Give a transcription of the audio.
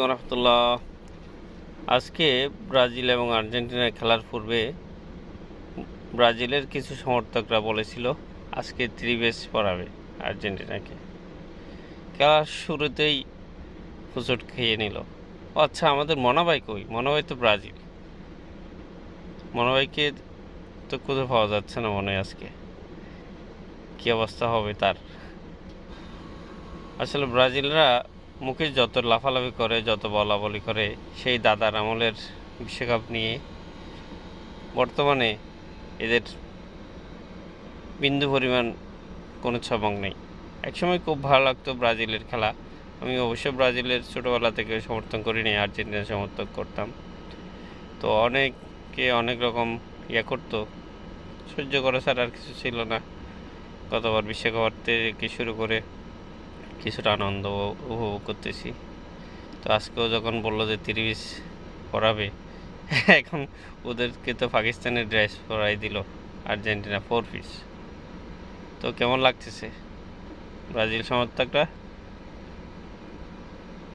রহমতুল্লাহ। আজকে ব্রাজিল এবং আর্জেন্টিনার খেলার পূর্বে ব্রাজিলের কিছু সমর্থকরা বলেছিল আজকে ত্রিবেশ পড়াবে আর্জেন্টিনাকে। খেলার শুরুতেই হোঁচট খেয়ে নিল। আচ্ছা, আমাদের মনাভাই কই? মনাভাই তো ব্রাজিল, মনাভাইকে তো খুঁজে পাওয়া যাচ্ছে না মনে হয়। আজকে কি অবস্থা হবে তার? আসলে ব্রাজিলরা মুখে যত লাফালাফি করে, যত বলাবলি করে, সেই দাদার আমলের বিশ্বকাপ নিয়ে বর্তমানে এদের বিন্দু পরিমাণ কোনো ছবক নেই। একসময় খুব ভালো লাগতো ব্রাজিলের খেলা। আমি অবশ্য ব্রাজিলের ছোটোবেলা থেকে সমর্থন করিনি, আর্জেন্টিনা সমর্থন করতাম। তো অনেকে অনেক রকম করতো, সহ্য করা ছাড়া আর কিছু ছিল না। গতবার বিশ্বকাপ থেকে শুরু করে কিছুটা আনন্দ উপভোগ করতেছি। তো আজকেও যখন বললো যে 30 পড়াবে, এখন ওদেরকে তো পাকিস্তানের ড্রেস পরাই দিল আর্জেন্টিনা 4 পিস। তো কেমন লাগতেছে ব্রাজিল সমর্থকরা?